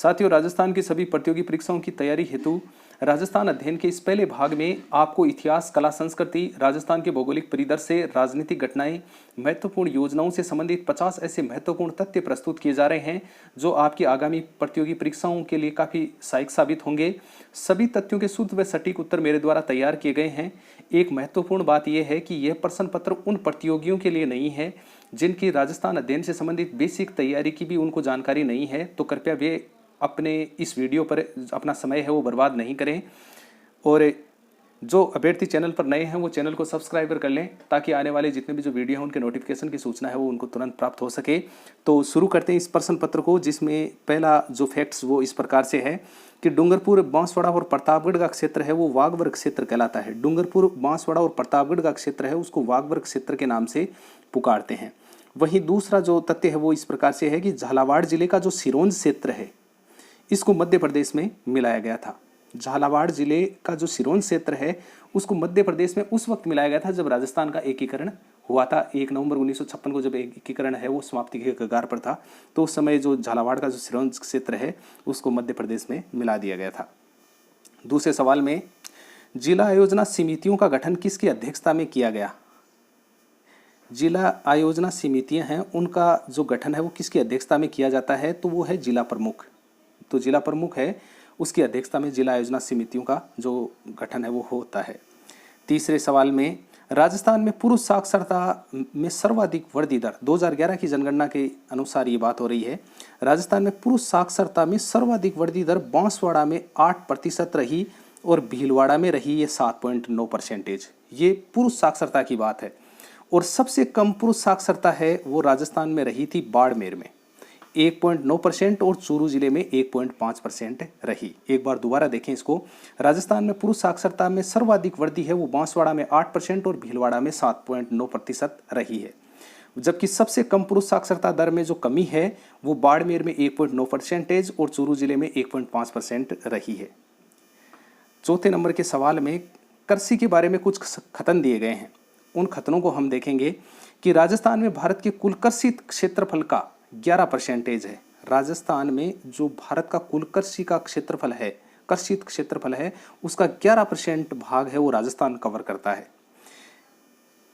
साथियों, राजस्थान की सभी प्रतियोगी परीक्षाओं की तैयारी हेतु राजस्थान अध्ययन के इस पहले भाग में आपको इतिहास, कला, संस्कृति, राजस्थान के भौगोलिक परिदृश्य, राजनीतिक घटनाएं, महत्वपूर्ण योजनाओं से संबंधित 50 ऐसे महत्वपूर्ण तथ्य प्रस्तुत किए जा रहे हैं जो आपकी आगामी प्रतियोगी परीक्षाओं के लिए काफ़ी सहायक साबित होंगे। सभी तथ्यों के शुद्ध व सटीक उत्तर मेरे द्वारा तैयार किए गए हैं। एक महत्वपूर्ण बात यह है कि यह प्रश्न पत्र उन प्रतियोगियों के लिए नहीं है जिनकी राजस्थान अध्ययन से संबंधित बेसिक तैयारी की भी उनको जानकारी नहीं है, तो कृपया वे अपने इस वीडियो पर अपना समय है वो बर्बाद नहीं करें। और जो अभ्यर्थी चैनल पर नए हैं वो चैनल को सब्सक्राइब कर लें ताकि आने वाले जितने भी जो वीडियो हैं उनके नोटिफिकेशन की सूचना है वो उनको तुरंत प्राप्त हो सके। तो शुरू करते हैं इस प्रश्न पत्र को, जिसमें पहला जो फैक्ट्स वो इस प्रकार से है कि डूंगरपुर, बांसवाड़ा और प्रतापगढ़ का क्षेत्र है वो वाघबर क्षेत्र कहलाता है। डूंगरपुर, बांसवाड़ा और प्रतापगढ़ का क्षेत्र है उसको वाघबर क्षेत्र के नाम से पुकारते हैं। वहीं दूसरा जो तथ्य है वो इस प्रकार से है कि झालावाड़ जिले का जो सिरोंज क्षेत्र है इसको मध्य प्रदेश में मिलाया गया था। झालावाड़ जिले का जो सिरोंज क्षेत्र है उसको मध्य प्रदेश में उस वक्त मिलाया गया था जब राजस्थान का एकीकरण हुआ था। 1 नवंबर 1956 को जब एकीकरण है वो समाप्ति के कगार पर था, तो उस समय जो झालावाड़ का जो सिरोंज क्षेत्र है उसको मध्य प्रदेश में मिला दिया गया था। दूसरे सवाल में, जिला आयोजना समितियों का गठन किसकी अध्यक्षता में किया गया? जिला आयोजना समितियां हैं उनका जो गठन है वो किसकी अध्यक्षता में किया जाता है? तो वो है जिला प्रमुख। तो जिला प्रमुख है उसकी अध्यक्षता में जिला आयोजना समितियों का जो गठन है वो होता है। तीसरे सवाल में, राजस्थान में पुरुष साक्षरता में सर्वाधिक वृद्धि दर 2011 की जनगणना के अनुसार ये बात हो रही है। राजस्थान में पुरुष साक्षरता में सर्वाधिक वृद्धि दर बांसवाड़ा में 8% रही और भीलवाड़ा में रही ये 7.9%। ये पुरुष साक्षरता की बात है। और सबसे कम पुरुष साक्षरता है वो राजस्थान में रही थी बाड़मेर में 1.9% और चूरू जिले में 1.5% रही। एक बार दोबारा देखें इसको, राजस्थान में पुरुष साक्षरता में सर्वाधिक वृद्धि है वो बांसवाड़ा में 8% और भीलवाड़ा में 7.9% रही है, जबकि सबसे कम पुरुष साक्षरता दर में जो कमी है वो बाड़मेर में 1.9% और चूरू जिले में 1.5% रही है। चौथे नंबर के सवाल में कृषि के बारे में कुछ कथन दिए गए हैं। उन कथनों को हम देखेंगे कि राजस्थान में भारत के कुल कृषि क्षेत्रफल का 11% है। राजस्थान में जो भारत का कुल कृषि का क्षेत्रफल है, कृषित क्षेत्रफल है, उसका 11% भाग है वो राजस्थान कवर करता है।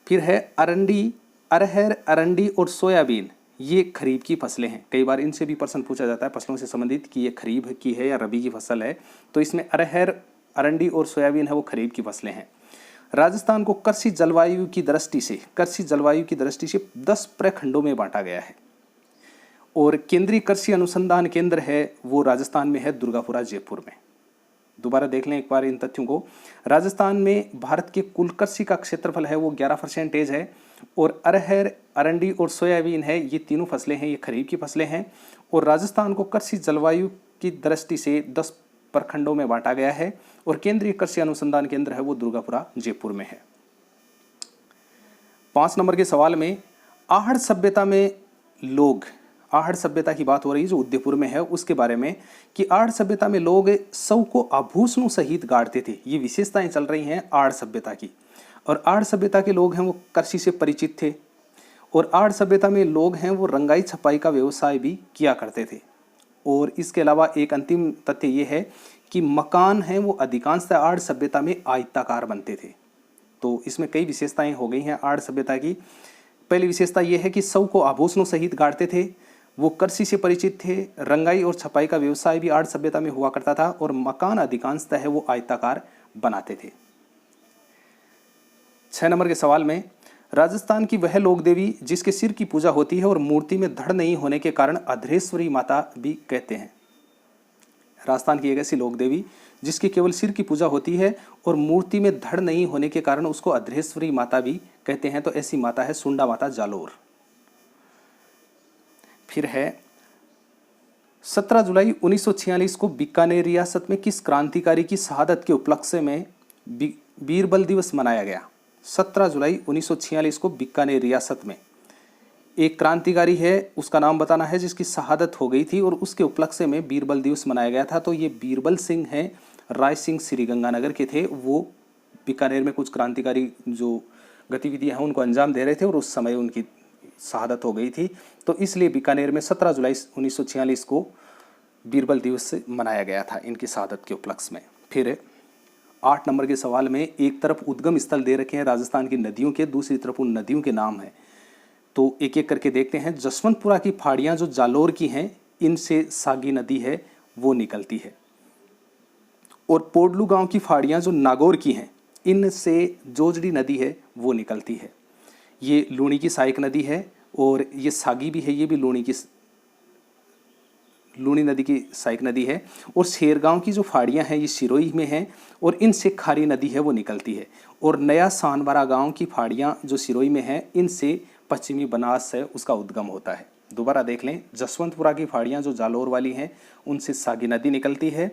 फिर है अरहर, अरंडी और सोयाबीन, ये खरीफ की फसलें हैं। कई बार इनसे भी प्रश्न पूछा जाता है फसलों से संबंधित कि ये खरीफ की है या रबी की फसल है, तो इसमें अरहर, अरंडी और सोयाबीन है वो खरीफ की फसलें हैं। राजस्थान को कृषि जलवायु की दृष्टि से 10 प्रखंडों में बांटा गया है और केंद्रीय कृषि अनुसंधान केंद्र है वो राजस्थान में है दुर्गापुरा, जयपुर में। दोबारा देख लें एक बार इन तथ्यों को। राजस्थान में भारत के कुल कृषि का क्षेत्रफल है वो 11% है और अरहर, अरंडी और सोयाबीन है ये तीनों फसलें हैं, ये खरीफ की फसलें हैं। और राजस्थान को कृषि जलवायु की दृष्टि से 10 प्रखंडों में बांटा गया है और केंद्रीय कृषि अनुसंधान केंद्र है वो दुर्गापुरा, जयपुर में है। 5 नंबर के सवाल में, आहड़ सभ्यता में लोग, आहड़ सभ्यता की बात हो रही है जो उदयपुर में है उसके बारे में, कि आहड़ सभ्यता में लोग शव को आभूषणों सहित गाड़ते थे। ये विशेषताएं चल रही हैं आहड़ सभ्यता की। और आहड़ सभ्यता के लोग हैं वो कृषि से परिचित थे और आहड़ सभ्यता में लोग हैं वो रंगाई छपाई का व्यवसाय भी किया करते थे। और इसके अलावा एक अंतिम तथ्य ये है कि मकान हैं वो अधिकांशतः आहड़ सभ्यता में आयताकार बनते थे। तो इसमें कई विशेषताएं हो गई हैं आहड़ सभ्यता की। पहली विशेषता ये है कि शव को आभूषणों सहित गाड़ते थे, वो कृषि से परिचित थे, रंगाई और छपाई का व्यवसाय भी आहड़ सभ्यता में हुआ करता था और मकान अधिकांशतः है वो आयताकार बनाते थे। 6 नंबर के सवाल में, राजस्थान की वह लोक देवी जिसके सिर की पूजा होती है और मूर्ति में धड़ नहीं होने के कारण अधरेश्वरी माता भी कहते हैं। राजस्थान की एक ऐसी लोक देवी जिसकी केवल सिर की पूजा होती है और मूर्ति में धड़ नहीं होने के कारण उसको अधरेश्वरी माता भी कहते हैं, तो ऐसी माता है सुंडा माता, जालोर। फिर है 17 जुलाई 1946 को बीकानेर रियासत में किस क्रांतिकारी की शहादत के उपलक्ष्य में बीरबल दिवस मनाया गया? 17 जुलाई 1946 को बीकानेर रियासत में एक क्रांतिकारी है उसका नाम बताना है जिसकी शहादत हो गई थी और उसके उपलक्ष्य में बीरबल दिवस मनाया गया था। तो ये बीरबल सिंह हैं, राय सिंह श्रीगंगानगर के थे। वो बीकानेर में कुछ क्रांतिकारी जो गतिविधियां हैं उनको अंजाम दे रहे थे और उस समय उनकी शहादत हो गई थी। तो इसलिए बीकानेर में 17 जुलाई 1946 को बीरबल दिवस मनाया गया था इनकी शहादत के उपलक्ष्य में। फिर 8 नंबर के सवाल में एक तरफ उद्गम स्थल दे रखे हैं राजस्थान की नदियों के, दूसरी तरफ उन नदियों के नाम हैं। तो एक एक करके देखते हैं। जसवंतपुरा की फाड़ियाँ जो जालोर की हैं, इनसे सागी नदी है वो निकलती है। और पोडलू गांव की फाड़ियाँ जो नागौर की हैं, इनसे जोजड़ी नदी है वो निकलती है। ये लूणी की सहायक नदी है और ये सागी भी है, ये भी लूणी नदी की सहायक नदी है। और शेरगांव की जो फाड़ियाँ हैं ये सिरोही में हैं और इनसे खारी नदी है वो निकलती है। और नया सानबारा गांव की फाड़ियाँ जो सिरोही में हैं, इनसे पश्चिमी बनास है उसका उद्गम होता है। दोबारा देख लें, जसवंतपुरा की फाड़ियाँ जो जालोर वाली हैं उनसे सागी नदी निकलती है।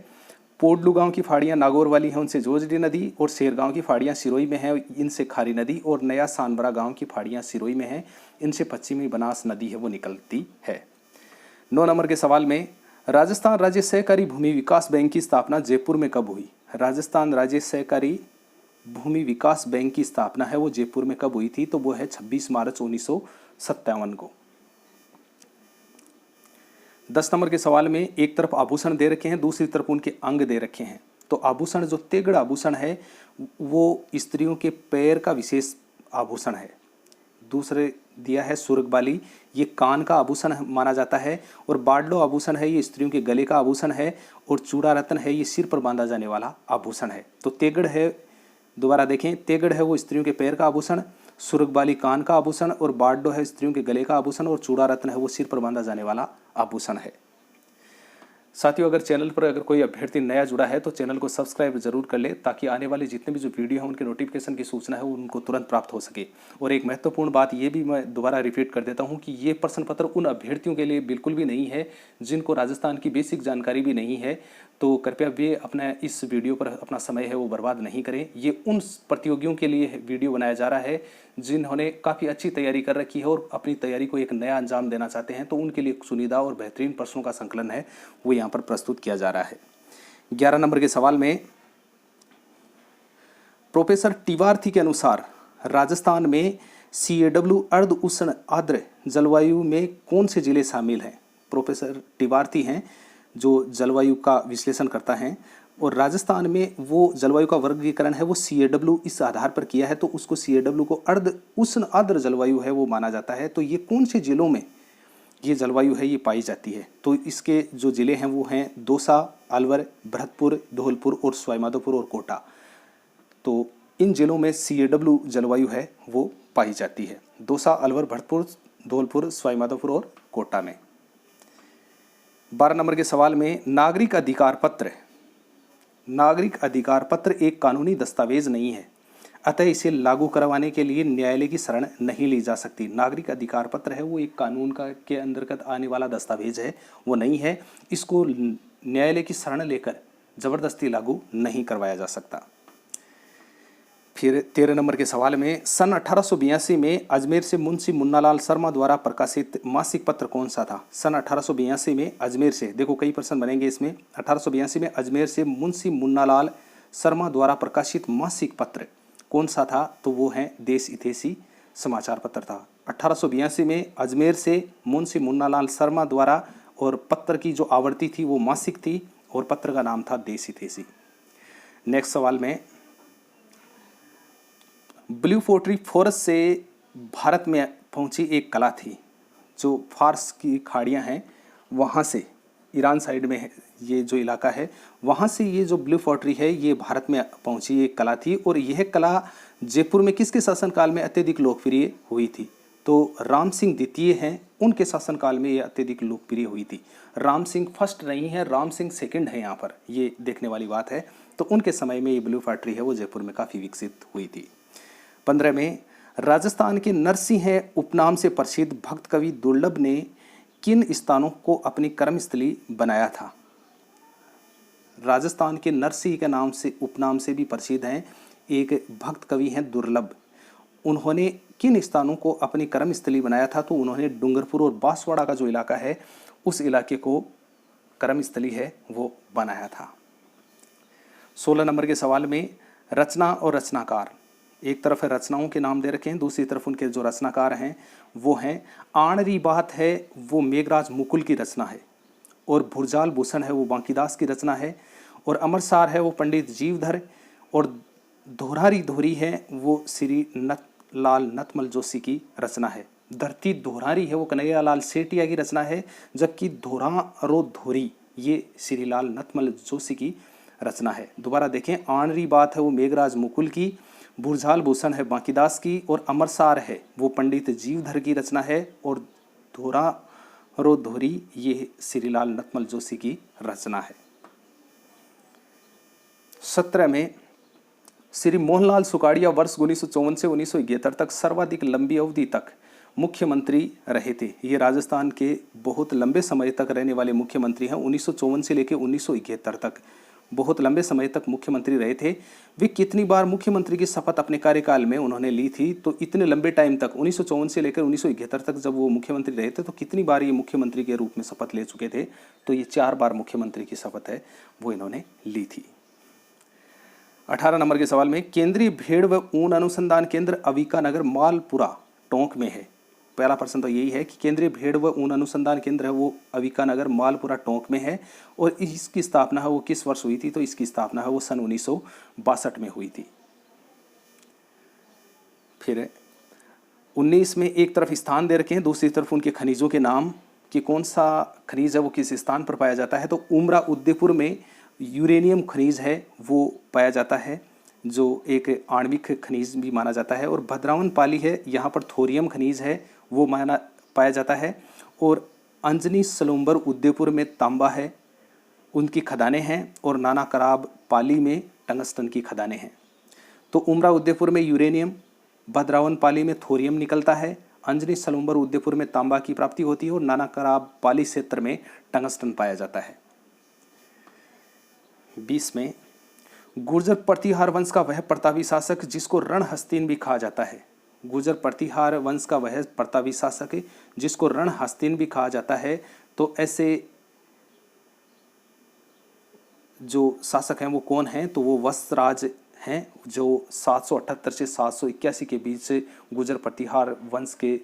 पोडलू गांव की फाड़ियाँ नागौर वाली हैं, उनसे जोजड़ी नदी। और शेरगांव की फाड़ियाँ सिरोही में हैं, इनसे खारी नदी। और नया सानबरा गांव की फाड़ियाँ सिरोही में हैं, इनसे पश्चिमी बनास नदी है वो निकलती है। 9 नंबर के सवाल में राजस्थान राज्य सहकारी भूमि विकास बैंक की स्थापना जयपुर में कब हुई? राजस्थान राज्य सहकारी भूमि विकास बैंक की स्थापना है वो जयपुर में कब हुई थी? तो वो है 26 मार्च 1957 को। 10 नंबर के सवाल में एक तरफ आभूषण दे रखे हैं, दूसरी तरफ उनके अंग दे रखे हैं। तो आभूषण जो तेगड़ आभूषण है वो स्त्रियों के पैर का विशेष आभूषण है। दूसरे दिया है सुर्गबाली, ये कान का आभूषण माना जाता है। और बाडलो आभूषण है, ये स्त्रियों के गले का आभूषण है। और चूड़ा रत्न है, ये सिर पर बांधा जाने वाला आभूषण है। तो तेगड़ है, दोबारा देखें, तेगड़ है वो स्त्रियों के पैर का आभूषण, सुर्गबाली कान का आभूषण, और बाडलो है स्त्रियों के गले का आभूषण, और चूड़ा रत्न है वो सिर पर बांधा जाने वाला आभूषण है। साथियों, अगर चैनल पर अगर कोई अभ्यर्थी नया जुड़ा है तो चैनल को सब्सक्राइब जरूर कर ले, ताकि आने वाले जितने भी जो वीडियो हैं उनके नोटिफिकेशन की सूचना है वो उनको तुरंत प्राप्त हो सके। और एक महत्वपूर्ण बात ये भी मैं दोबारा रिपीट कर देता हूँ कि ये प्रश्न पत्र उन अभ्यर्थियों के लिए बिल्कुल भी नहीं है जिनको राजस्थान की बेसिक जानकारी भी नहीं है। तो कृपया वे अपना इस वीडियो पर अपना समय है वो बर्बाद नहीं करें। ये उन प्रतियोगियों के लिए वीडियो बनाया जा रहा है जिन्होंने काफ़ी अच्छी तैयारी कर रखी है और अपनी तैयारी को एक नया अंजाम देना चाहते हैं। तो उनके लिए सुनिधा और बेहतरीन प्रश्नों का संकलन है वो यहाँ पर प्रस्तुत किया जा रहा है। 11 नंबर के सवाल में प्रोफेसर टिवार्थी के अनुसार राजस्थान में CAW अर्ध उष्ण आर्द्र जलवायु में कौन से जिले शामिल हैं? प्रोफेसर टिवार्थी हैं जो जलवायु का विश्लेषण करता है, और राजस्थान में वो जलवायु का वर्गीकरण है वो CAW इस आधार पर किया है। तो उसको CAW को अर्ध उष्ण आर्द्र जलवायु है वो माना जाता है। तो ये कौन से जिलों में ये जलवायु है ये पाई जाती है? तो इसके जो ज़िले हैं वो हैं दौसा, अलवर, भरतपुर, धौलपुर और सवाईमाधोपुर और कोटा। तो इन जिलों में CAW जलवायु है वो पाई जाती है, दौसा, अलवर, भरतपुर, धौलपुर, सवाईमाधोपुर और कोटा में। 12 नंबर के सवाल में नागरिक अधिकार पत्र। नागरिक अधिकार पत्र एक कानूनी दस्तावेज नहीं है, अतः इसे लागू करवाने के लिए न्यायालय की शरण नहीं ली जा सकती। नागरिक अधिकार पत्र है वो एक कानून का के अंतर्गत आने वाला दस्तावेज है, वो नहीं है। इसको न्यायालय की शरण लेकर जबरदस्ती लागू नहीं करवाया जा सकता। फिर 13 नंबर के सवाल में सन 1882 में अजमेर से मुंशी मुन्नालाल शर्मा द्वारा प्रकाशित मासिक पत्र कौन सा था? सन 1882 में अजमेर से, देखो कई प्रश्न बनेंगे इसमें। 1882 में अजमेर से मुंशी मुन्नालाल शर्मा द्वारा प्रकाशित मासिक पत्र कौन सा था? तो वो है देश हितैषी समाचार पत्र था। 1882 में अजमेर से मुंशी मुन्नालाल शर्मा द्वारा, और पत्र की जो आवृत्ति थी वो मासिक थी और पत्र का नाम था देश हितैषी। नेक्स्ट सवाल में ब्लू पोट्री फॉरेस्ट से भारत में पहुंची एक कला थी, जो फारस की खाड़ियां हैं वहाँ से, ईरान साइड में है ये जो इलाका है, वहाँ से ये जो ब्लू पोट्री है ये भारत में पहुंची एक कला थी। और यह कला जयपुर में किसके शासनकाल में अत्यधिक लोकप्रिय हुई थी? तो राम सिंह द्वितीय हैं, उनके शासनकाल में ये अत्यधिक लोकप्रिय हुई थी। राम सिंह फर्स्ट नहीं है, राम सिंह सेकंड है, यहाँ पर ये देखने वाली बात है। तो उनके समय में ये ब्लू पोट्री है वो जयपुर में काफ़ी विकसित हुई थी। 15 में राजस्थान के नरसिंह उपनाम से प्रसिद्ध भक्त कवि दुर्लभ ने किन स्थानों को अपनी कर्मस्थली बनाया था? राजस्थान के नरसिंह के नाम से उपनाम से भी प्रसिद्ध हैं एक भक्त कवि हैं दुर्लभ। उन्होंने किन स्थानों को अपनी कर्मस्थली बनाया था? तो उन्होंने डूंगरपुर और बांसवाड़ा का जो इलाका है उस इलाके को कर्मस्थली है वो बनाया था। 16 नंबर के सवाल में रचना और रचनाकार, एक तरफ रचनाओं के नाम दे रखे हैं, दूसरी तरफ उनके जो रचनाकार हैं वो हैं। आणरी बात है वो मेघराज मुकुल की रचना है। और भुरजाल भूषण है वो बांकीदास की रचना है, और अमरसार है वो पंडित जीवधर, और धोरारी धोरी है वो श्री लाल नथमल जोशी की रचना है। धरती धोरारी है वो कन्हैया लाल सेठिया की रचना है, जबकि धोरारो धोरी ये श्री लाल नथमल जोशी की रचना है। दोबारा देखें, आणरी बात है वो मेघराज मुकुल की, भुरझाल भूषण है बांकीदास की, और अमरसार है वो पंडित जीवधर की रचना है, और धोरारो धोरी ये श्रीलाल नथमल जोशी की रचना है। 17 में श्री मोहनलाल सुखाड़िया वर्ष 1954 से 1971 तक सर्वाधिक लंबी अवधि तक मुख्यमंत्री रहे थे। ये राजस्थान के बहुत लंबे समय तक रहने वाले मुख्यमंत्री हैं। 1954 से लेकर 1971 तक बहुत लंबे समय तक मुख्यमंत्री रहे थे। वे कितनी बार मुख्यमंत्री की शपथ अपने कार्यकाल में उन्होंने ली थी? तो इतने लंबे टाइम तक 1954 से लेकर 1971 तक जब वो मुख्यमंत्री रहे थे तो कितनी बार ये मुख्यमंत्री के रूप में शपथ ले चुके थे? तो ये 4 बार मुख्यमंत्री की शपथ है वो इन्होंने ली थी। 18 नंबर के सवाल में, केंद्रीय भेड़ व ऊन अनुसंधान केंद्र अविका नगर मालपुरा टोंक में है। पहला प्रश्न तो यही है कि केंद्रीय भेड़ व ऊन अनुसंधान केंद्र है वो अविका नगर मालपुरा टोंक में है, और इसकी स्थापना है वो किस वर्ष हुई थी? तो इसकी स्थापना है वो सन 1962 में हुई थी। फिर 19 में एक तरफ स्थान दे रखे हैं, दूसरी तरफ उनके खनिजों के नाम कि कौन सा खनिज है वो किस स्थान पर पाया जाता है। तो उमरा उदयपुर में यूरेनियम खनिज है वो पाया जाता है, जो एक आणविक खनिज भी माना जाता है। और भद्रावन पाली है, यहाँ पर थोरियम खनिज है वो पाया जाता है। और अंजनी सलूम्बर उदयपुर में तांबा है, उनकी खदानें हैं। और नाना कराब पाली में टंगस्टन की खदानें हैं। तो उमरा उदयपुर में यूरेनियम, भद्रावन पाली में थोरियम निकलता है, अंजनी सलूम्बर उदयपुर में तांबा की प्राप्ति होती है, और नाना कराब पाली क्षेत्र में टंगस्टन पाया जाता है। 20 में, गुर्जर प्रतिहार वंश का वह प्रतापी शासक जिसको रणहस्तीन भी कहा जाता है। गुर्जर प्रतिहार वंश का वह प्रतापी शासक जिसको रणहस्तीन भी कहा जाता है। तो ऐसे जो शासक हैं वो कौन हैं? तो वो वत्सराज हैं, जो 778 से 781 के बीच गुर्जर प्रतिहार वंश के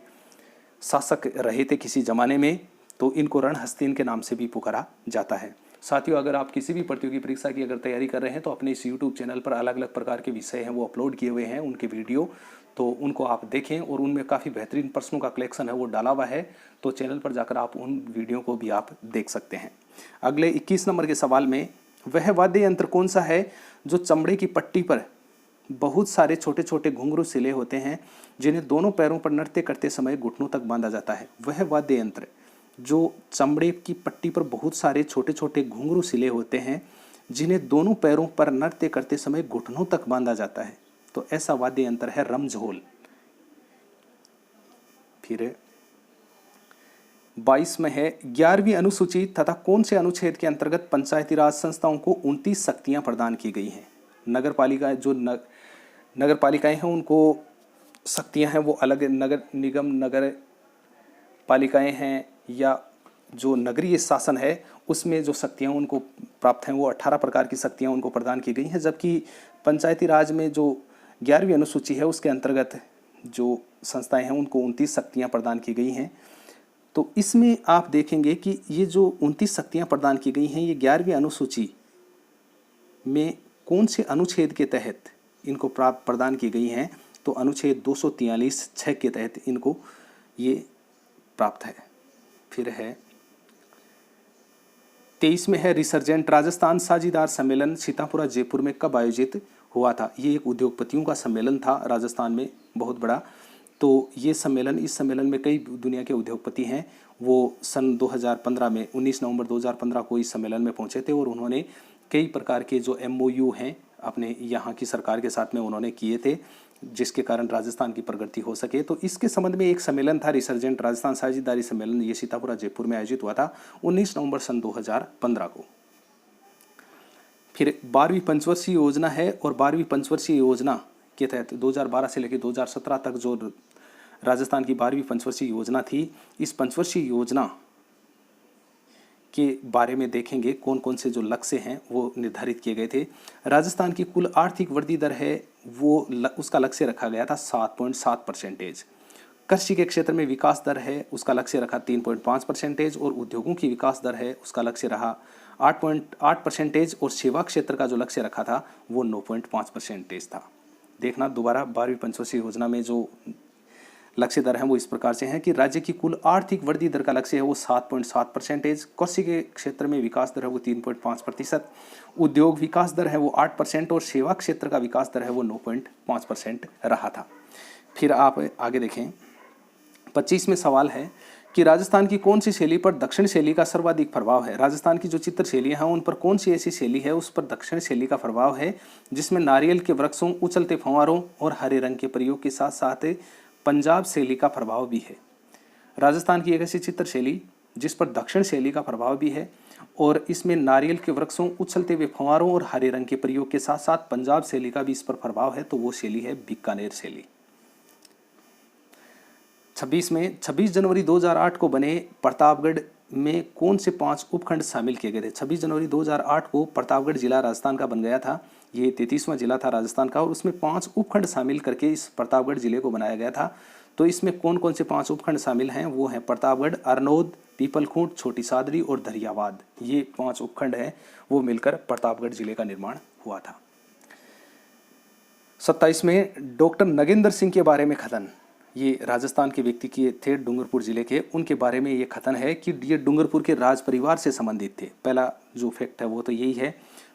शासक रहे थे किसी जमाने में। तो इनको रणहस्तीन के नाम से भी पुकारा जाता है। साथियों, अगर आप किसी भी प्रतियोगी परीक्षा की अगर तैयारी कर रहे हैं तो अपने इस YouTube चैनल पर अलग अलग प्रकार के विषय हैं वो अपलोड किए हुए हैं, उनके वीडियो, तो उनको आप देखें। और उनमें काफ़ी बेहतरीन प्रश्नों का कलेक्शन है वो डाला हुआ है, तो चैनल पर जाकर आप उन वीडियो को भी आप देख सकते हैं। अगले 21 नंबर के सवाल में, वह वाद्य यंत्र कौन सा है जो चमड़े की पट्टी पर बहुत सारे छोटे छोटे घुंघरू सिले होते हैं जिन्हें दोनों पैरों पर नृत्य करते समय घुटनों तक बांधा जाता है? वह वाद्य यंत्र जो चमड़े की पट्टी पर बहुत सारे छोटे छोटे घुंघरू सिले होते हैं जिन्हें दोनों पैरों पर नृत्य करते समय घुटनों तक बांधा जाता है, तो ऐसा वाद्य यंत्र है रमझोल। फिर 22 में है, 11वीं अनुसूची तथा कौन से अनुच्छेद के अंतर्गत पंचायती राज संस्थाओं को 29 शक्तियां प्रदान की गई हैं? नगर पालिका जो नगर पालिकाएं हैं उनको शक्तियां हैं वो अलग, नगर निगम नगर पालिकाएं हैं या जो नगरीय शासन है उसमें जो शक्तियां उनको प्राप्त हैं वो 18 प्रकार की शक्तियां उनको प्रदान की गई हैं। जबकि पंचायती राज में जो 11वीं अनुसूची है उसके अंतर्गत जो संस्थाएं हैं उनको 29 शक्तियां प्रदान की गई हैं। तो इसमें आप देखेंगे कि ये जो 29 शक्तियां प्रदान की गई हैं ये 11वीं अनुसूची में कौन से अनुच्छेद के तहत इनको प्रदान की गई हैं? तो अनुच्छेद 243(6) के तहत इनको ये प्राप्त है। फिर है 23 में है, रिसर्जेंट राजस्थान साझीदार सम्मेलन सीतापुरा जयपुर में कब आयोजित हुआ था? ये एक उद्योगपतियों का सम्मेलन था राजस्थान में बहुत बड़ा। तो ये सम्मेलन, इस सम्मेलन में कई दुनिया के उद्योगपति हैं वो सन 2015 में 19 नवंबर 2015 को इस सम्मेलन में पहुंचे थे और उन्होंने कई प्रकार के जो MOU हैं अपने यहाँ की सरकार के साथ में उन्होंने किए थे जिसके कारण राजस्थान की प्रगति हो सके। तो इसके संबंध में एक सम्मेलन था रिसर्जेंट राजस्थान साझेदारी सम्मेलन, ये सीतापुरा जयपुर में आयोजित हुआ था 19 नवंबर सन 2015 को। फिर 12वीं पंचवर्षीय योजना है और 12वीं पंचवर्षीय योजना के तहत 2012 से लेकर 2017 तक जो राजस्थान की 12वीं पंचवर्षीय योजना थी, इस पंचवर्षीय योजना के बारे में देखेंगे कौन कौन से जो लक्ष्य हैं वो निर्धारित किए गए थे। राजस्थान की कुल आर्थिक वृद्धि दर है वो उसका लक्ष्य रखा गया था 7.7%। कृषि के क्षेत्र में विकास दर है उसका लक्ष्य रखा 3.5% और उद्योगों की विकास दर है उसका लक्ष्य रहा 8.8% और सेवा क्षेत्र का जो लक्ष्य रखा था वो 9.5% था। देखना दोबारा 12वीं पंचवर्षीय योजना में जो लक्ष्य दर है वो इस प्रकार से हैं कि राज्य की कुल आर्थिक वृद्धि दर का लक्ष्य है वो 7.7%, कृषि के क्षेत्र में विकास दर है वो 3.5%, उद्योग विकास दर है वो 8% और सेवा क्षेत्र का विकास दर है वो 9.5% रहा था। फिर आप आगे देखें 25 में सवाल है कि राजस्थान की कौन सी शैली पर दक्षिण शैली का सर्वाधिक प्रभाव है। राजस्थान की जो चित्र शैलियाँ हैं उन पर कौन सी ऐसी शैली है उस पर दक्षिण शैली का प्रभाव है जिसमें नारियल के वृक्षों, उछलते फंवारों और हरे रंग के प्रयोग के साथ साथ पंजाब शैली का प्रभाव भी है। राजस्थान की एक ऐसी चित्र शैली जिस पर दक्षिण शैली का प्रभाव भी है और इसमें नारियल के वृक्षों, उछलते हुए फंवारों और हरे रंग के प्रयोग के साथ साथ पंजाब शैली का भी इस पर प्रभाव है, तो वो शैली है बीकानेर शैली। 26 जनवरी 2008 को बने प्रतापगढ़ में कौन से 5 उपखंड शामिल किए गए थे। 26 जनवरी 2008 को प्रतापगढ़ जिला राजस्थान का बन गया था। ये 33वां जिला था राजस्थान का और उसमें 5 उपखंड शामिल करके इस प्रतापगढ़ जिले को बनाया गया था। तो इसमें कौन कौन से 5 उपखंड शामिल हैं वो हैं प्रतापगढ़, अरनोद, पीपलखूंट, छोटी सादरी और दरियावाद। ये 5 उपखंड हैं वो मिलकर प्रतापगढ़ जिले का निर्माण हुआ था। 27 में डॉक्टर नगेंद्र सिंह के बारे में कथन। ये राजस्थान के व्यक्ति के थे, डूंगरपुर जिले के, उनके बारे में ये कथन है कि ये डूंगरपुर के राज परिवार से संबंधित थे। पहला जो फैक्ट है वो तो यही है।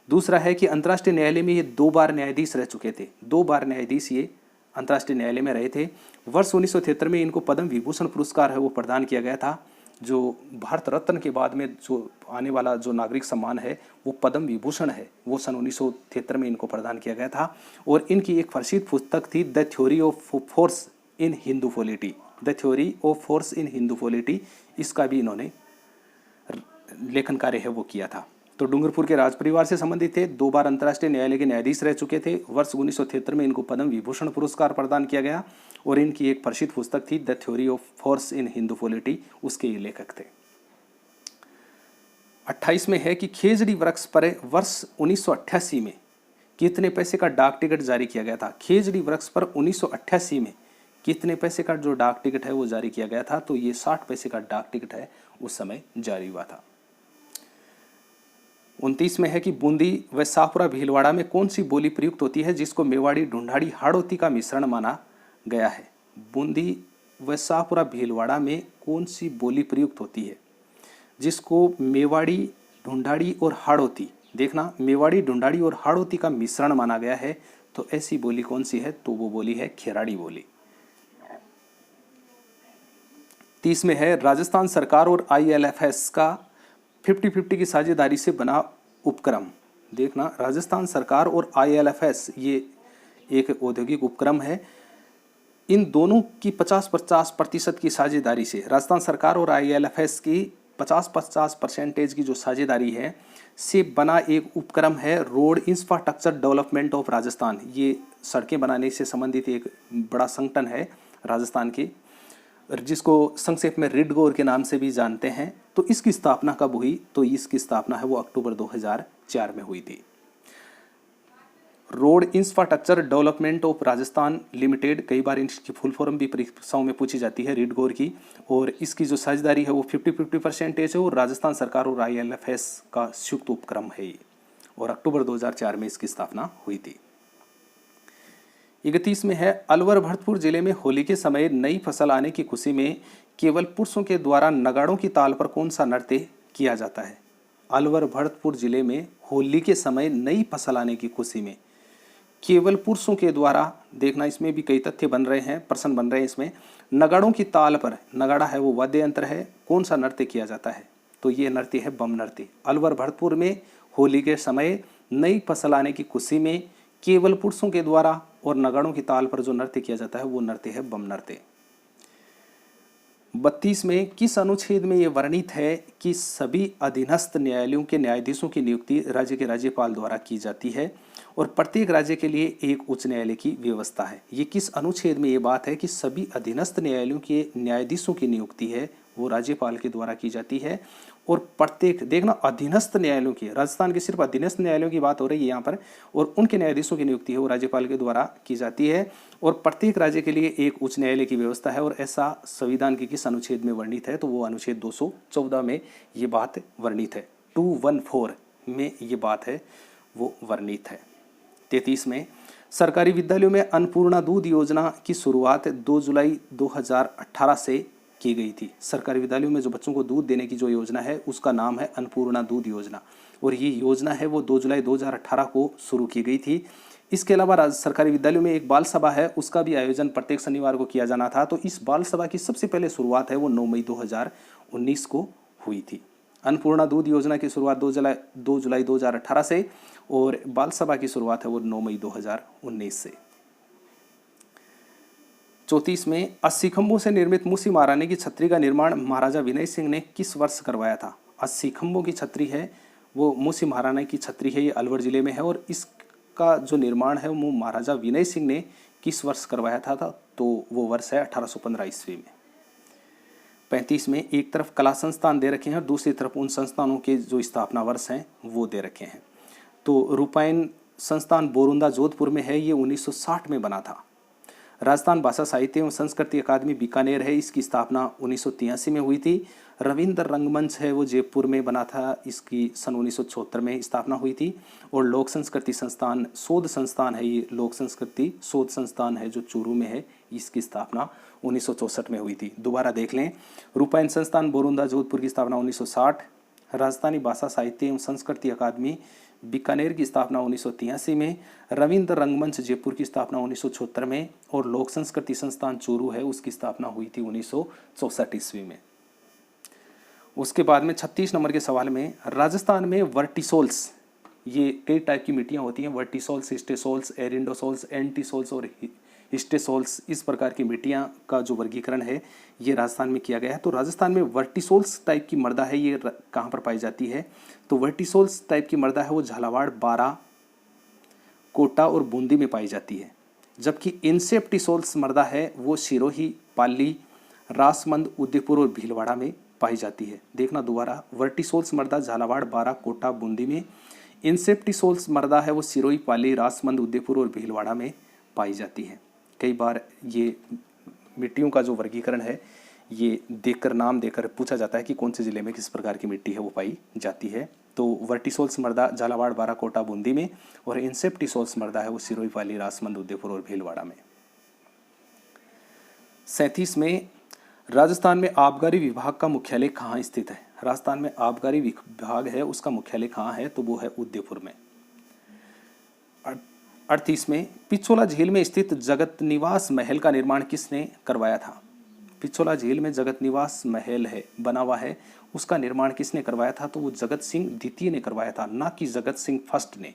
दूसरा है कि अंतर्राष्ट्रीय न्यायालय में ये 2 बार न्यायाधीश रह चुके थे। 2 बार न्यायाधीश ये अंतर्राष्ट्रीय न्यायालय में रहे थे। वर्ष 1973 में इनको पद्म विभूषण पुरस्कार है वो प्रदान किया गया था। जो भारत रत्न के बाद में जो आने वाला जो नागरिक सम्मान है वो पद्म विभूषण है, वो सन 1973 में इनको प्रदान किया गया था। और इनकी एक प्रसिद्ध पुस्तक थी the theory of force in Hindu polity. The theory of force in Hindu polity, इसका भी इन्होंने लेखन कार्य है वो किया था। तो डूंगरपुर के राज परिवार से संबंधित थे, 2 बार अंतर्राष्ट्रीय न्यायालय के न्यायाधीश रह चुके थे। वर्ष 1973 में इनको पद्म विभूषण पुरस्कार प्रदान किया गया और इनकी एक प्रसिद्ध पुस्तक थी the theory of force in Hindu polity, उसके ये लेखक थे। 28 में है कि खेजड़ी वृक्ष पर वर्ष 1988 में कितने पैसे का डाक टिकट जारी किया गया था। खेजड़ी वृक्ष पर 1988 में कितने पैसे का जो डाक टिकट है वो जारी किया गया था, तो ये 60 पैसे का डाक टिकट है उस समय जारी हुआ था। 29 में है कि बूंदी व शाहपुरा भीलवाड़ा में कौन सी बोली प्रयुक्त होती है जिसको मेवाड़ी, ढूंढाड़ी, हाड़ौती का मिश्रण माना गया है। बूंदी व शाहपुरा भीलवाड़ा में कौन सी बोली प्रयुक्त होती है जिसको मेवाड़ी, ढूंढाड़ी और हाड़ौती, देखना मेवाड़ी, ढूंढाड़ी और हाड़ौती का मिश्रण माना गया है, तो ऐसी बोली कौन सी है, तो वो बोली है खेराड़ी बोली। 30 में है राजस्थान सरकार और ILFS का 50-50 की साझेदारी से बना उपक्रम। देखना राजस्थान सरकार और ILFS ये एक औद्योगिक उपक्रम है। इन दोनों की 50-50% की साझेदारी से, राजस्थान सरकार और ILFS की 50-50% की जो साझेदारी है से बना एक उपक्रम है road infrastructure development of Rajasthan. ये सड़कें बनाने से संबंधित एक बड़ा संगठन है राजस्थान के, जिसको संक्षेप में रिडगोर के नाम से भी जानते हैं। तो इसकी स्थापना कब हुई, तो इसकी स्थापना है वो अक्टूबर 2004 में हुई थी। Road infrastructure development of Rajasthan limited, कई बार इसकी फुल फॉर्म भी परीक्षाओं में पूछी जाती है रिडगोर की, और इसकी जो साझेदारी है वो 50-50% है और राजस्थान सरकार और ILFS का संयुक्त उपक्रम है ये, और अक्टूबर 2004 में इसकी स्थापना हुई थी। 31 में है अलवर भरतपुर जिले में होली के समय नई फसल आने की खुशी में केवल पुरुषों के द्वारा नगाड़ों की ताल पर कौन सा नृत्य किया जाता है। अलवर भरतपुर जिले में होली के समय नई फसल आने की खुशी में केवल पुरुषों के द्वारा, देखना इसमें भी कई तथ्य बन रहे हैं, प्रश्न बन रहे हैं इसमें, नगाड़ों की ताल पर, नगाड़ा है वो वाद्य यंत्र है, कौन सा नृत्य किया जाता है, तो ये नृत्य है बम नृत्य। अलवर भरतपुर में होली के समय नई फसल आने की खुशी में केवल पुरुषों के द्वारा और नगाड़ों की ताल पर जो नृत्य किया जाता है वो नृत्य है बम नृत्य। 32 में किस अनुच्छेद में ये वर्णित है कि सभी अधीनस्थ न्यायालयों के न्यायाधीशों की नियुक्ति राज्य के राज्यपाल द्वारा की जाती है और प्रत्येक राज्य के लिए एक उच्च न्यायालय की व्यवस्था है। ये किस अनुच्छेद में ये बात है कि सभी अधीनस्थ न्यायालयों के न्यायाधीशों की नियुक्ति है वो राज्यपाल के द्वारा की जाती है और प्रत्येक देखना अधीनस्थ न्यायालयों की, राजस्थान के सिर्फ अधीनस्थ न्यायालयों की बात हो रही है यहाँ पर, और उनके न्यायाधीशों की नियुक्ति है वो राज्यपाल के द्वारा की जाती है। और प्रत्येक राज्य के लिए एक उच्च न्यायालय की व्यवस्था है, और ऐसा संविधान के किस अनुच्छेद में वर्णित है, तो वो अनुच्छेद 214 में ये बात वर्णित है, 214 में ये बात है वो वर्णित है। 33 में सरकारी विद्यालयों में अन्नपूर्णा दूध योजना की शुरुआत 2 जुलाई 2018 से की गई थी। सरकारी विद्यालयों में जो बच्चों को दूध देने की जो योजना है उसका नाम है अन्नपूर्णा दूध योजना, और ये योजना है वो 2 जुलाई 2018 को शुरू की गई थी। इसके अलावा सरकारी विद्यालयों में एक बाल सभा है, उसका भी आयोजन प्रत्येक शनिवार को किया जाना था। तो इस बाल सभा की सबसे पहले शुरुआत है वो 9 मई 2019 को हुई थी। अन्नपूर्णा दूध योजना की शुरुआत 2 जुलाई 2018 से, और बाल सभा की शुरुआत है वो 9 मई 2019 से। 34 में 80 खंभों से निर्मित मूसी महारानी की छतरी का निर्माण महाराजा विनय सिंह ने किस वर्ष करवाया था? 80 खंभों की छतरी है वो मूसी महारानी की छतरी है, ये अलवर जिले में है, और इसका जो निर्माण है वो महाराजा विनय सिंह ने किस वर्ष करवाया था, तो वो वर्ष है 1815 ईस्वी में। 35 में एक तरफ कला संस्थान दे रखे हैं और दूसरी तरफ उन संस्थानों के जो स्थापना वर्ष हैं वो दे रखे हैं। तो रूपायन संस्थान बोरुंदा जोधपुर में है, ये 1960 में बना था। राजस्थान भाषा साहित्य एवं संस्कृति अकादमी बीकानेर है, इसकी स्थापना 1983 में हुई थी। रविंद्र रंगमंच है वो जयपुर में बना था, इसकी सन 1976 में स्थापना हुई थी। और लोक संस्कृति संस्थान शोध संस्थान है, ये लोक संस्कृति शोध संस्थान है जो चूरू में है, इसकी स्थापना 1964 में हुई थी। दोबारा देख लें, रूपायन संस्थान बोरुंदा जोधपुर की स्थापना 1960, राजस्थानी भाषा साहित्य एवं संस्कृति अकादमी बीकानेर की स्थापना 1983 में, रविंद्र रंगमंच जयपुर की स्थापना 1976 में, और लोक संस्कृति संस्थान चूरू है उसकी स्थापना हुई थी 1964 ईस्वी में। उसके बाद में 36 नंबर के सवाल में, राजस्थान में वर्टिसोल्स, ये कई टाइप की मिट्टियाँ होती हैं, वर्टिसोल्स, हिस्टेसोल्स, एरिंडोसोल्स, एंटीसोल्स और हिस्टेसोल्स, इस प्रकार की मिट्टियाँ का जो वर्गीकरण है ये राजस्थान में किया गया है। तो राजस्थान में वर्टिसोल्स टाइप की मृदा है, ये कहाँ पर पाई जाती है, तो वर्टिसोल्स टाइप की मृदा है वो झालावाड़, बारा, कोटा और बूंदी में पाई जाती है। जबकि इंसेप्टिसोल्स मृदा है वो सिरोही, पाली, रासमंद, उदयपुर और भीलवाड़ा में पाई जाती है। देखना दोबारा, वर्टिसोल्स मृदा झालावाड़, बारा, कोटा, बूंदी में, इंसेप्टिसोल्स मृदा है वो सिरोही, पाली, रासमंद, उदयपुर और भीलवाड़ा में पाई जाती है। कई बार ये मिट्टियों का जो वर्गीकरण है ये देखकर, नाम देकर पूछा जाता है कि कौन से ज़िले में किस प्रकार की मिट्टी है वो पाई जाती है। तो वर्टिसोल्स मृदा झालावाड़, बारा, कोटा, बूंदी में, और इंसेप्टिसोल्स मृदा है वो सिरोही, पाली, रासमंद, उदयपुर और भीलवाड़ा में। 37 में राजस्थान में आबकारी विभाग का मुख्यालय कहाँ स्थित है? राजस्थान में आबकारी विभाग है उसका मुख्यालय कहाँ है, तो वो है उदयपुर में। 38 में पिछोला झील में स्थित जगत निवास महल का निर्माण किसने करवाया था? पिछोला झील में जगत निवास महल है बना हुआ है, उसका निर्माण किसने करवाया था, तो वो जगत सिंह द्वितीय ने करवाया था, ना कि जगत सिंह फर्स्ट ने।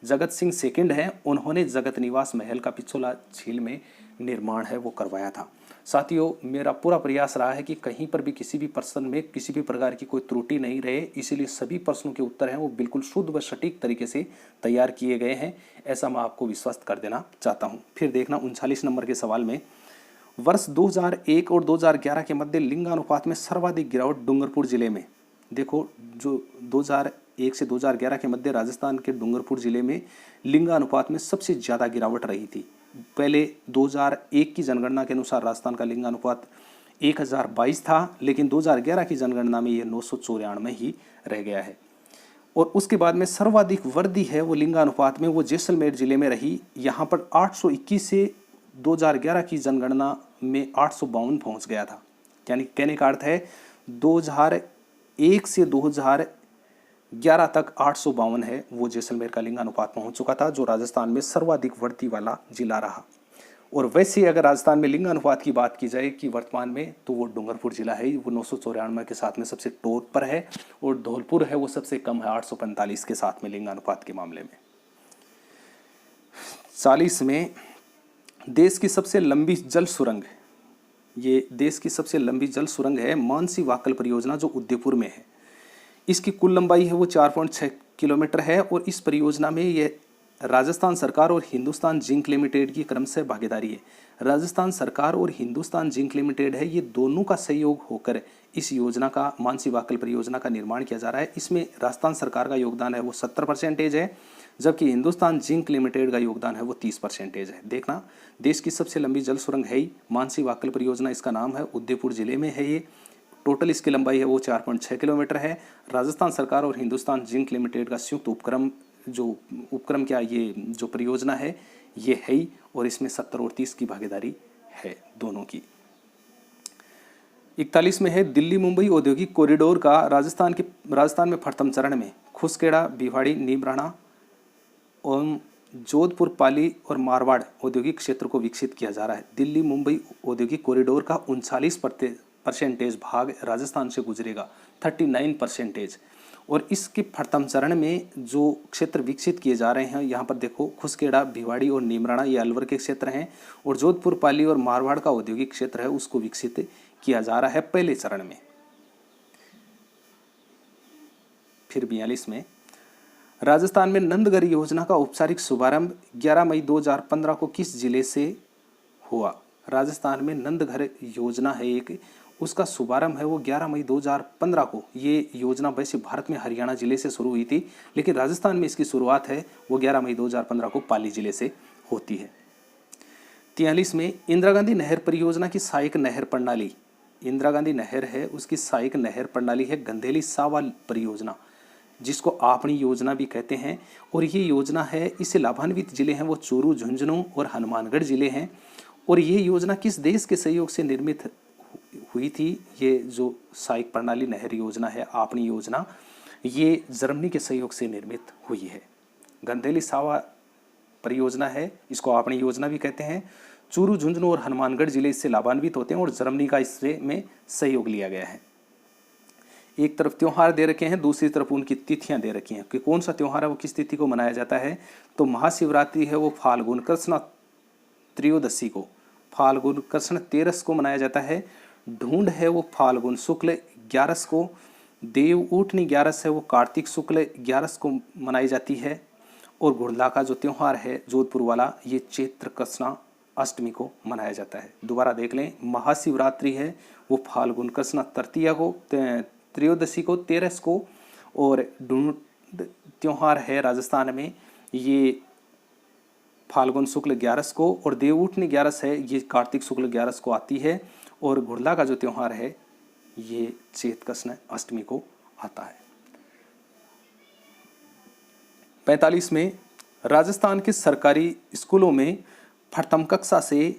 जगत सिंह सेकंड है, उन्होंने जगत निवास महल का पिछोला झील में निर्माण है वो करवाया था। साथियों, मेरा पूरा प्रयास रहा है कि कहीं पर भी किसी भी प्रश्न में किसी भी प्रकार की कोई त्रुटि नहीं रहे, इसीलिए सभी प्रश्नों के उत्तर हैं वो बिल्कुल शुद्ध व सटीक तरीके से तैयार किए गए हैं, ऐसा मैं आपको विश्वास कर देना चाहता हूं। फिर देखना 39 नंबर के सवाल में, वर्ष 2001 और 2011 के मध्य लिंगानुपात में सर्वाधिक गिरावट डूंगरपुर जिले में। देखो, जो 2001 से 2011 के मध्य राजस्थान के डूंगरपुर जिले में लिंगानुपात में सबसे ज़्यादा गिरावट रही थी। पहले 2001 की जनगणना के अनुसार राजस्थान का लिंगानुपात 1022 था, लेकिन 2011 की जनगणना में ये 994 ही रह गया है। और उसके बाद में सर्वाधिक वृद्धि है वो लिंगानुपात में वो जैसलमेर जिले में रही, यहाँ पर 821 से 2011 की जनगणना में 852 पहुँच गया था। यानी कहने का अर्थ है 2001 से 2011 तक 852 है वो जैसलमेर का लिंगानुपात पहुंच चुका था, जो राजस्थान में सर्वाधिक वृद्धि वाला जिला रहा। और वैसे अगर राजस्थान में लिंगानुपात की बात की जाए कि वर्तमान में, तो वो डूंगरपुर जिला है, वो 994 के साथ में सबसे टॉप पर है, और धौलपुर है वो सबसे कम है 845 के साथ में लिंगानुपात के मामले में। 40 में देश की सबसे लंबी जल सुरंग, ये देश की सबसे लंबी जल सुरंग है मानसी वाकल परियोजना, जो उदयपुर में है। इसकी कुल लंबाई है वो 4.6 किलोमीटर है, और इस परियोजना में ये राजस्थान सरकार और हिंदुस्तान जिंक लिमिटेड की क्रमशः भागीदारी है। राजस्थान सरकार और हिंदुस्तान जिंक लिमिटेड है, ये दोनों का सहयोग होकर इस योजना का मानसी वाक्कल परियोजना का निर्माण किया जा रहा है। इसमें राजस्थान सरकार का योगदान है वो 70% है, जबकि हिंदुस्तान जिंक लिमिटेड का योगदान है वो 30% है। देखना, देश की सबसे लंबी जल सुरंग है ही मानसी वाक्कल परियोजना, इसका नाम है, उदयपुर जिले में है ये। टोटल इसकी लंबाई है वो 4.6 किलोमीटर है। राजस्थान सरकार और हिंदुस्तान जिंक लिमिटेड का संयुक्त उपक्रम क्या ये जो परियोजना है ये है ही, और इसमें 70 और 30 की भागीदारी है दोनों की। 41 में है दिल्ली मुंबई औद्योगिक कॉरिडोर का राजस्थान में प्रथम चरण में खुसखेड़ा, भिवाड़ी, नीमराणा और जोधपुर, पाली और मारवाड़ औद्योगिक क्षेत्र को विकसित किया जा रहा है। दिल्ली मुंबई औद्योगिक कॉरिडोर का 39% भाग राजस्थान से गुजरेगा, 39%। और इसके प्रथम चरण में जो क्षेत्र विकसित किए जा रहे हैं, यहाँ पर देखो, खुसखेड़ा, भिवाड़ी और नीमराणा ये अलवर के क्षेत्र हैं, और जोधपुर, पाली और मारवाड़ का औद्योगिक क्षेत्र है उसको विकसित किया जा रहा है पहले चरण में। फिर 42 में राजस्थान में नंदघर योजना का औपचारिक शुभारंभ 11 मई 2015 को किस जिले से हुआ? राजस्थान में नंदघर योजना है एक, उसका शुभारंभ है वो 11 मई 2015 को। ये योजना वैसे भारत में हरियाणा जिले से शुरू हुई थी, लेकिन राजस्थान में इसकी शुरुआत है वो 11 मई 2015 को पाली जिले से होती है। 43 में इंदिरा गांधी नहर परियोजना की सहायक नहर प्रणाली, इंदिरा गांधी नहर है उसकी सहायक नहर प्रणाली है गंधेली सावा परियोजना, जिसको आपणी योजना भी कहते हैं। और ये योजना है, इससे लाभान्वित जिले हैं वो चूरू, झुंझुनू और हनुमानगढ़ जिले हैं। और ये योजना किस देश के सहयोग से निर्मित हुई थी? ये जो सहायक प्रणाली नहर योजना है, आपणी योजना, ये जर्मनी के सहयोग से निर्मित हुई है। गंधेली सावा परियोजना है, इसको आपणी योजना भी कहते हैं। चूरू, झुंझुनू और हनुमानगढ़ जिले इससे लाभान्वित होते हैं और जर्मनी का इससे में सहयोग लिया गया है। एक तरफ त्योहार दे रखे हैं, दूसरी तरफ उनकी तिथियां दे रखी हैं कि कौन सा त्योहार है वो किस तिथि को मनाया जाता है। तो महाशिवरात्रि है वो फाल्गुन कृष्ण त्रयोदशी को, फाल्गुन कृष्ण 13 को मनाया जाता है। ढूंढ है वो फाल्गुन शुक्ल 11 को। देव उठनी 11 है वो कार्तिक शुक्ल 11 को मनाई जाती है। और घुड़ला का जो त्योहार है जोधपुर वाला, ये चैत्र कृष्णा अष्टमी को मनाया जाता है। दोबारा देख लें, महाशिवरात्रि है वो फाल्गुन कृष्ण तृतीया को, त्रयोदशी को 13 को। और ढूंढ त्योहार है राजस्थान में ये फाल्गुन शुक्ल 11 को, और देवउठनी 11 है ये कार्तिक शुक्ल 11 को आती है। और घुड़ला का जो त्योहार है ये चैत्र कृष्ण अष्टमी को आता है। 45 में राजस्थान के सरकारी स्कूलों में प्रथम कक्षा से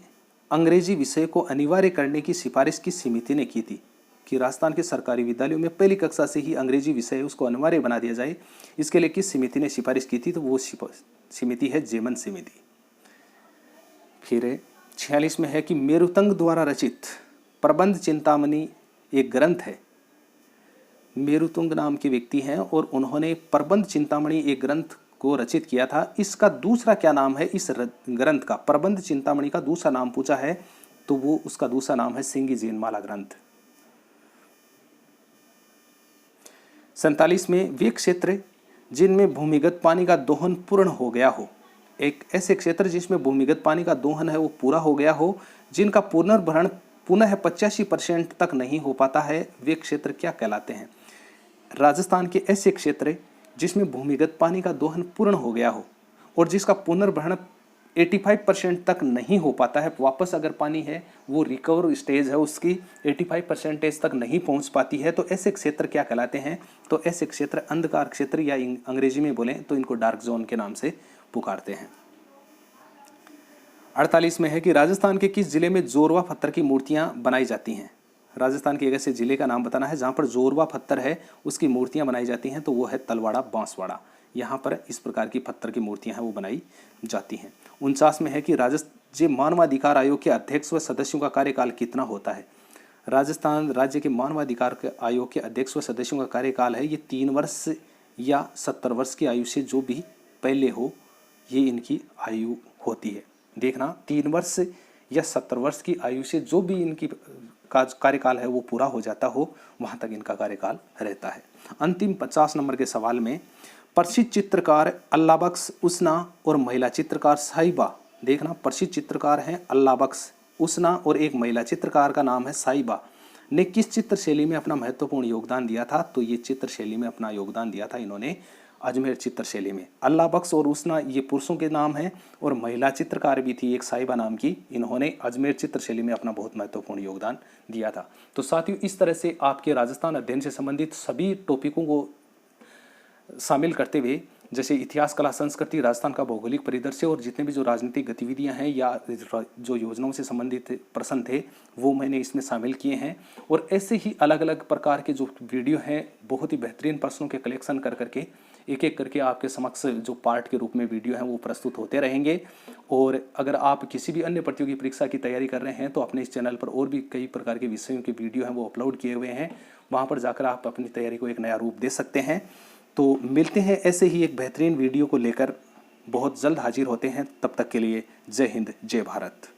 अंग्रेजी विषय को अनिवार्य करने की सिफारिश किस समिति ने की थी? कि राजस्थान के सरकारी विद्यालयों में पहली कक्षा से ही अंग्रेजी विषय उसको अनिवार्य बना दिया जाए, इसके लिए किस समिति ने सिफारिश की थी? तो वो समिति है जेमन समिति। फिर 46 में है कि मेरुतंग द्वारा रचित प्रबंध चिंतामणि एक ग्रंथ है। मेरुतुंग नाम के व्यक्ति हैं और उन्होंने प्रबंध चिंतामणि एक ग्रंथ को रचित किया था। इसका दूसरा क्या नाम है? इस ग्रंथ का, प्रबंध चिंतामणि का दूसरा नाम पूछा है तो वो उसका दूसरा नाम है सिंगी जैनमाला ग्रंथ। 47 में वे क्षेत्र जिनमें भूमिगत पानी का दोहन पूर्ण हो गया हो, एक ऐसे क्षेत्र जिसमें भूमिगत पानी का दोहन है वो पूरा हो गया हो, जिनका पुनर्भरण पुनः 85% तक नहीं हो पाता है, वे क्षेत्र क्या कहलाते हैं? राजस्थान के ऐसे क्षेत्र जिसमें भूमिगत पानी का दोहन पूर्ण हो गया हो और जिसका पुनर्भरण 85% तक नहीं हो पाता है, वापस अगर पानी है वो रिकवर स्टेज है उसकी 85% तक नहीं पहुंच पाती है, तो ऐसे क्षेत्र क्या कहलाते हैं? तो ऐसे क्षेत्र अंधकार क्षेत्र या अंग्रेजी में बोलें तो इनको डार्क जोन के नाम से पुकारते हैं। 48 में है कि राजस्थान के किस जिले में जोरवा पत्थर की मूर्तियां बनाई जाती हैं? राजस्थान के एक ऐसे जिले का नाम बताना है जहां पर जोरवा पत्थर है उसकी मूर्तियां बनाई जाती हैं, तो वो है तलवाड़ा बांसवाड़ा। यहाँ पर इस प्रकार की पत्थर की मूर्तियां हैं वो बनाई जाती हैं। 49 में है कि राज्य मानवाधिकार आयोग के अध्यक्ष व सदस्यों का कार्यकाल कितना होता है? राजस्थान राज्य के मानवाधिकार आयोग के अध्यक्ष व सदस्यों का कार्यकाल है ये 3 वर्ष या 70 वर्ष की आयु से जो भी पहले हो, ये इनकी आयु होती है। देखना, 3 वर्ष या 70 वर्ष की आयु से जो भी इनकी कार्यकाल है वो पूरा हो जाता हो, वहाँ तक इनका कार्यकाल रहता है। अंतिम 50 नंबर के सवाल में प्रसिद्ध चित्रकार अल्लाह बख्श उसना और महिला चित्रकार साहिबा, देखना प्रसिद्ध चित्रकार हैं अल्लाह बख्श उसना और एक महिला चित्रकार का नाम है साहिबा, ने किस चित्र शैली में अपना महत्वपूर्ण योगदान दिया था? तो ये चित्र शैली में अपना योगदान दिया था इन्होंने अजमेर चित्र शैली में। अल्लाह बख्श और उसना ये पुरुषों के नाम हैं, और महिला चित्रकार भी थी एक साहिबा नाम की, इन्होंने अजमेर चित्र शैली में अपना बहुत महत्वपूर्ण योगदान दिया था। तो साथियों, इस तरह से आपके राजस्थान अध्ययन से संबंधित सभी टॉपिकों को शामिल करते हुए, जैसे इतिहास, कला, संस्कृति, राजस्थान का भौगोलिक परिदृश्य और जितने भी जो राजनीतिक गतिविधियां हैं या जो योजनाओं से संबंधित प्रश्न थे वो मैंने इसमें शामिल किए हैं। और ऐसे ही अलग अलग प्रकार के जो वीडियो हैं, बहुत ही बेहतरीन प्रश्नों के कलेक्शन कर करके एक एक करके आपके समक्ष जो पार्ट के रूप में वीडियो हैं वो प्रस्तुत होते रहेंगे। और अगर आप किसी भी अन्य प्रतियोगी परीक्षा की तैयारी कर रहे हैं तो अपने इस चैनल पर और भी कई प्रकार के विषयों के वीडियो हैं वो अपलोड किए हुए हैं, वहाँ पर जाकर आप अपनी तैयारी को एक नया रूप दे सकते हैं। तो मिलते हैं ऐसे ही एक बेहतरीन वीडियो को लेकर, बहुत जल्द हाजिर होते हैं। तब तक के लिए जय हिंद, जय भारत।